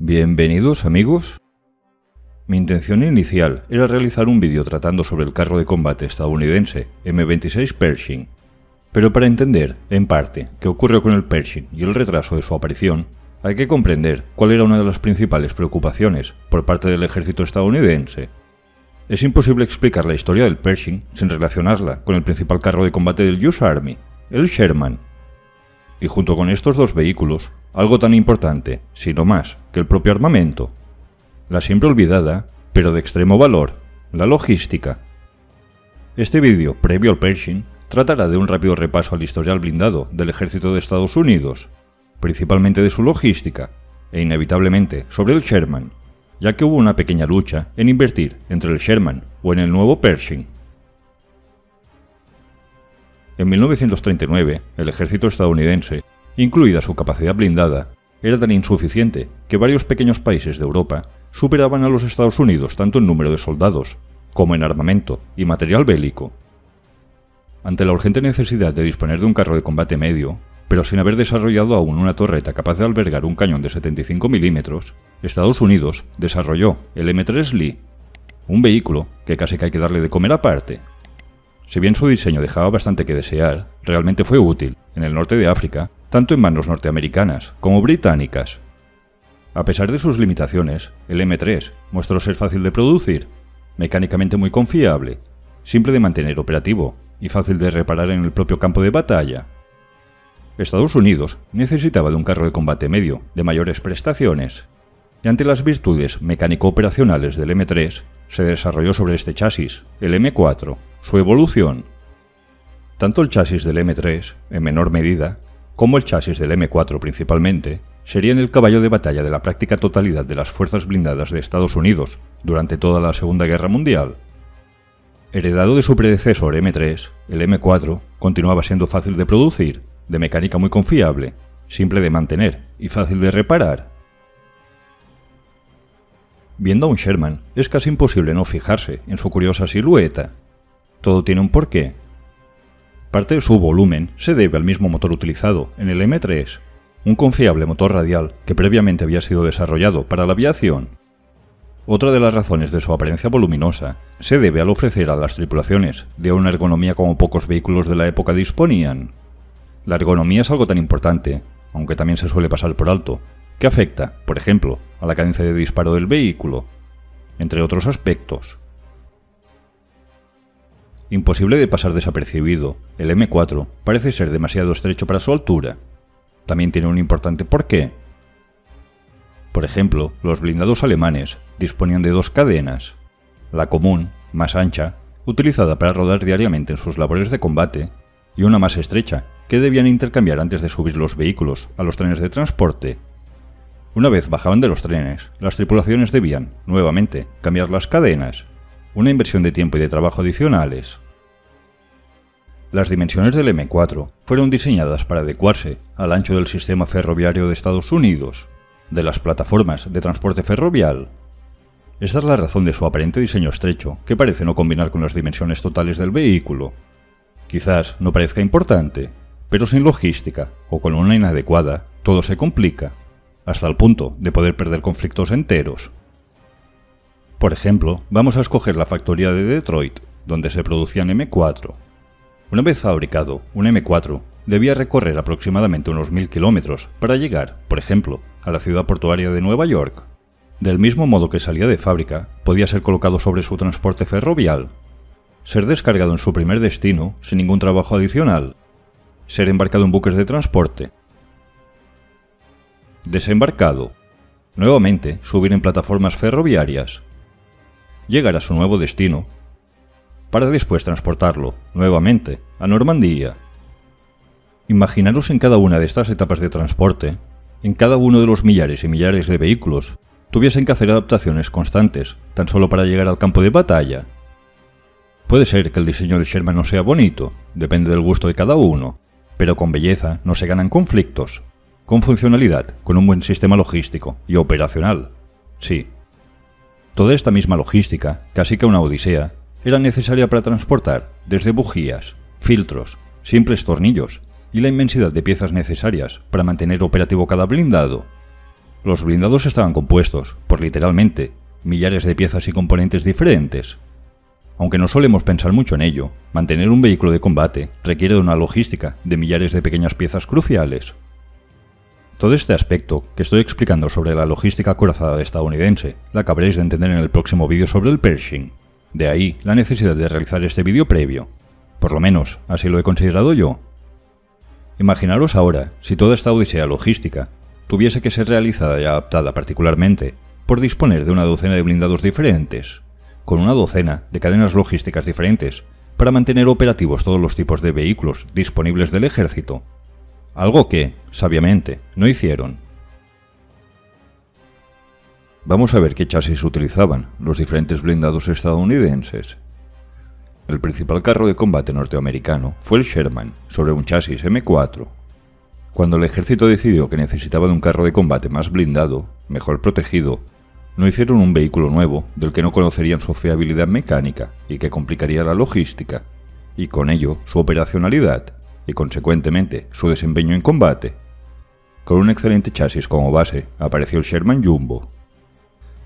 Bienvenidos amigos. Mi intención inicial era realizar un vídeo tratando sobre el carro de combate estadounidense M26 Pershing, pero para entender, en parte, qué ocurrió con el Pershing y el retraso de su aparición, hay que comprender cuál era una de las principales preocupaciones por parte del ejército estadounidense. Es imposible explicar la historia del Pershing sin relacionarla con el principal carro de combate del US Army, el Sherman. Y junto con estos dos vehículos, algo tan importante, si no más, que el propio armamento. La siempre olvidada, pero de extremo valor, la logística. Este vídeo, previo al Pershing, tratará de un rápido repaso al historial blindado del ejército de Estados Unidos, principalmente de su logística, e inevitablemente sobre el Sherman, ya que hubo una pequeña lucha en invertir entre el Sherman o en el nuevo Pershing. En 1939, el ejército estadounidense, incluida su capacidad blindada, era tan insuficiente que varios pequeños países de Europa superaban a los Estados Unidos tanto en número de soldados, como en armamento y material bélico. Ante la urgente necesidad de disponer de un carro de combate medio, pero sin haber desarrollado aún una torreta capaz de albergar un cañón de 75 milímetros, Estados Unidos desarrolló el M3 Lee, un vehículo que casi que hay que darle de comer aparte. Si bien su diseño dejaba bastante que desear, realmente fue útil en el norte de África, tanto en manos norteamericanas como británicas. A pesar de sus limitaciones, el M3 mostró ser fácil de producir, mecánicamente muy confiable, simple de mantener operativo y fácil de reparar en el propio campo de batalla. Estados Unidos necesitaba de un carro de combate medio de mayores prestaciones, y ante las virtudes mecánico-operacionales del M3, se desarrolló sobre este chasis, el M4, su evolución. Tanto el chasis del M3, en menor medida, como el chasis del M4 principalmente, serían el caballo de batalla de la práctica totalidad de las fuerzas blindadas de Estados Unidos durante toda la Segunda Guerra Mundial. Heredado de su predecesor M3, el M4 continuaba siendo fácil de producir, de mecánica muy confiable, simple de mantener y fácil de reparar. Viendo a un Sherman, es casi imposible no fijarse en su curiosa silueta. Todo tiene un porqué. Parte de su volumen se debe al mismo motor utilizado en el M3, un confiable motor radial que previamente había sido desarrollado para la aviación. Otra de las razones de su apariencia voluminosa se debe al ofrecer a las tripulaciones de una ergonomía como pocos vehículos de la época disponían. La ergonomía es algo tan importante, aunque también se suele pasar por alto, que afecta, por ejemplo, a la cadencia de disparo del vehículo, entre otros aspectos. Imposible de pasar desapercibido, el M4 parece ser demasiado estrecho para su altura. También tiene un importante porqué. Por ejemplo, los blindados alemanes disponían de dos cadenas, la común, más ancha, utilizada para rodar diariamente en sus labores de combate, y una más estrecha, que debían intercambiar antes de subir los vehículos a los trenes de transporte. Una vez bajaban de los trenes, las tripulaciones debían, nuevamente, cambiar las cadenas, una inversión de tiempo y de trabajo adicionales. Las dimensiones del M4 fueron diseñadas para adecuarse al ancho del sistema ferroviario de Estados Unidos, de las plataformas de transporte ferrovial. Esta es la razón de su aparente diseño estrecho, que parece no combinar con las dimensiones totales del vehículo. Quizás no parezca importante, pero sin logística o con una inadecuada, todo se complica, hasta el punto de poder perder conflictos enteros. Por ejemplo, vamos a escoger la factoría de Detroit, donde se producían M4. Una vez fabricado, un M4 debía recorrer aproximadamente unos 1000 kilómetros para llegar, por ejemplo, a la ciudad portuaria de Nueva York. Del mismo modo que salía de fábrica, podía ser colocado sobre su transporte ferrovial, ser descargado en su primer destino sin ningún trabajo adicional, ser embarcado en buques de transporte, desembarcado, nuevamente subir en plataformas ferroviarias, llegar a su nuevo destino, para después transportarlo, nuevamente, a Normandía. Imaginaros en cada una de estas etapas de transporte, en cada uno de los millares y millares de vehículos, tuviesen que hacer adaptaciones constantes, tan solo para llegar al campo de batalla. Puede ser que el diseño del Sherman no sea bonito, depende del gusto de cada uno, pero con belleza no se ganan conflictos. Con funcionalidad, con un buen sistema logístico y operacional, sí. Toda esta misma logística, casi que una odisea, era necesaria para transportar desde bujías, filtros, simples tornillos y la inmensidad de piezas necesarias para mantener operativo cada blindado. Los blindados estaban compuestos por literalmente millares de piezas y componentes diferentes. Aunque no solemos pensar mucho en ello, mantener un vehículo de combate requiere de una logística de millares de pequeñas piezas cruciales. Todo este aspecto que estoy explicando sobre la logística acorazada estadounidense la acabaréis de entender en el próximo vídeo sobre el Pershing. De ahí la necesidad de realizar este vídeo previo. Por lo menos, así lo he considerado yo. Imaginaros ahora si toda esta odisea logística tuviese que ser realizada y adaptada particularmente por disponer de una docena de blindados diferentes, con una docena de cadenas logísticas diferentes para mantener operativos todos los tipos de vehículos disponibles del ejército. Algo que, sabiamente, no hicieron. Vamos a ver qué chasis utilizaban los diferentes blindados estadounidenses. El principal carro de combate norteamericano fue el Sherman, sobre un chasis M4. Cuando el ejército decidió que necesitaba de un carro de combate más blindado, mejor protegido, no hicieron un vehículo nuevo del que no conocerían su fiabilidad mecánica y que complicaría la logística, y con ello su operacionalidad, y consecuentemente su desempeño en combate. Con un excelente chasis como base, apareció el Sherman Jumbo.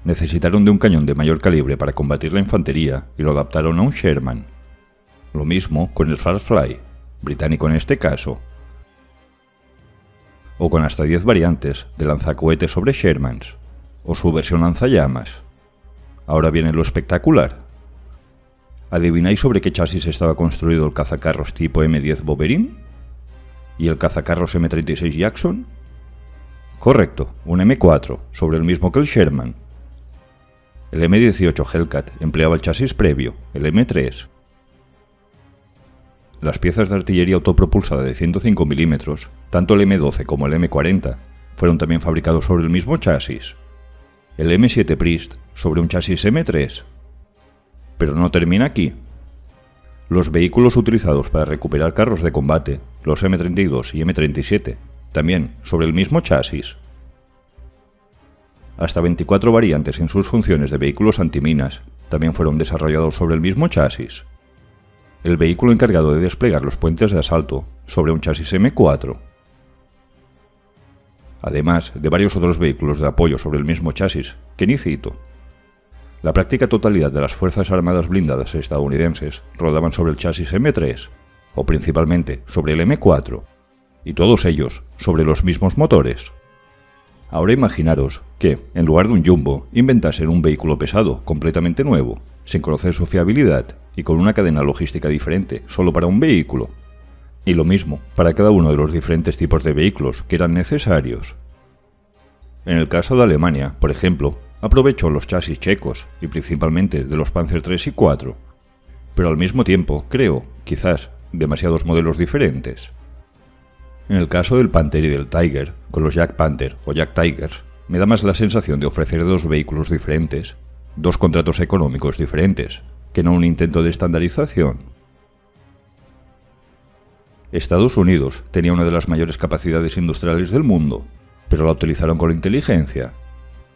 Necesitaron de un cañón de mayor calibre para combatir la infantería y lo adaptaron a un Sherman. Lo mismo con el Firefly, británico en este caso. O con hasta 10 variantes de lanzacohetes sobre Shermans, o su versión lanzallamas. Ahora viene lo espectacular. ¿Adivináis sobre qué chasis estaba construido el cazacarros tipo M10 Wolverine? ¿Y el cazacarros M36 Jackson? Correcto, un M4, sobre el mismo que el Sherman. El M18 Hellcat empleaba el chasis previo, el M3. Las piezas de artillería autopropulsada de 105 mm, tanto el M12 como el M40, fueron también fabricados sobre el mismo chasis. El M7 Priest sobre un chasis M3. Pero no termina aquí. Los vehículos utilizados para recuperar carros de combate, los M32 y M37, también sobre el mismo chasis. Hasta 24 variantes en sus funciones de vehículos antiminas también fueron desarrollados sobre el mismo chasis. El vehículo encargado de desplegar los puentes de asalto sobre un chasis M4. Además de varios otros vehículos de apoyo sobre el mismo chasis, que ni cito. La práctica totalidad de las Fuerzas Armadas Blindadas estadounidenses rodaban sobre el chasis M3, o principalmente sobre el M4, y todos ellos sobre los mismos motores. Ahora imaginaros que, en lugar de un Jumbo, inventasen un vehículo pesado, completamente nuevo, sin conocer su fiabilidad y con una cadena logística diferente solo para un vehículo. Y lo mismo para cada uno de los diferentes tipos de vehículos que eran necesarios. En el caso de Alemania, por ejemplo, aprovechó los chasis checos y principalmente de los Panzer III y IV, pero al mismo tiempo creó, quizás, demasiados modelos diferentes. En el caso del Panther y del Tiger, con los Jack Panther o Jack Tigers, me da más la sensación de ofrecer dos vehículos diferentes, dos contratos económicos diferentes, que no un intento de estandarización. Estados Unidos tenía una de las mayores capacidades industriales del mundo, pero la utilizaron con inteligencia.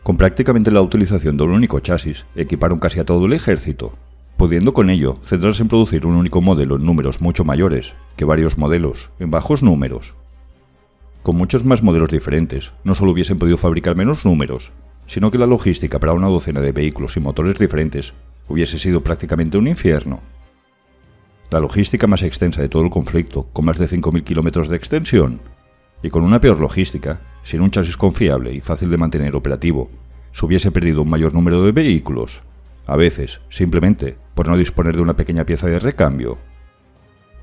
Con prácticamente la utilización de un único chasis, equiparon casi a todo el ejército, pudiendo con ello centrarse en producir un único modelo en números mucho mayores que varios modelos en bajos números. Con muchos más modelos diferentes, no solo hubiesen podido fabricar menos números, sino que la logística para una docena de vehículos y motores diferentes hubiese sido prácticamente un infierno. La logística más extensa de todo el conflicto, con más de 5.000 kilómetros de extensión, y con una peor logística, sin un chasis confiable y fácil de mantener operativo, se hubiese perdido un mayor número de vehículos, a veces simplemente por no disponer de una pequeña pieza de recambio.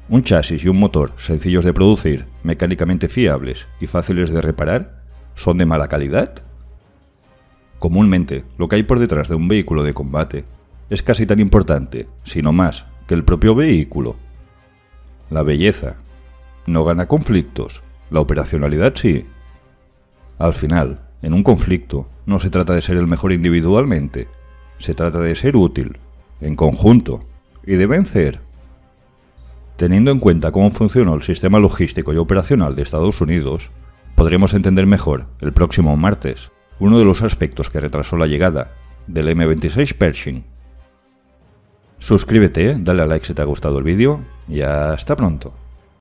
Un chasis y un motor sencillos de producir, mecánicamente fiables y fáciles de reparar, ¿son de mala calidad? Comúnmente, lo que hay por detrás de un vehículo de combate es casi tan importante, si no más, que el propio vehículo. La belleza no gana conflictos, la operacionalidad sí. Al final, en un conflicto, no se trata de ser el mejor individualmente, se trata de ser útil, en conjunto, y de vencer. Teniendo en cuenta cómo funcionó el sistema logístico y operacional de Estados Unidos, podremos entender mejor, el próximo martes, uno de los aspectos que retrasó la llegada del M26 Pershing. Suscríbete, dale a like si te ha gustado el vídeo y hasta pronto.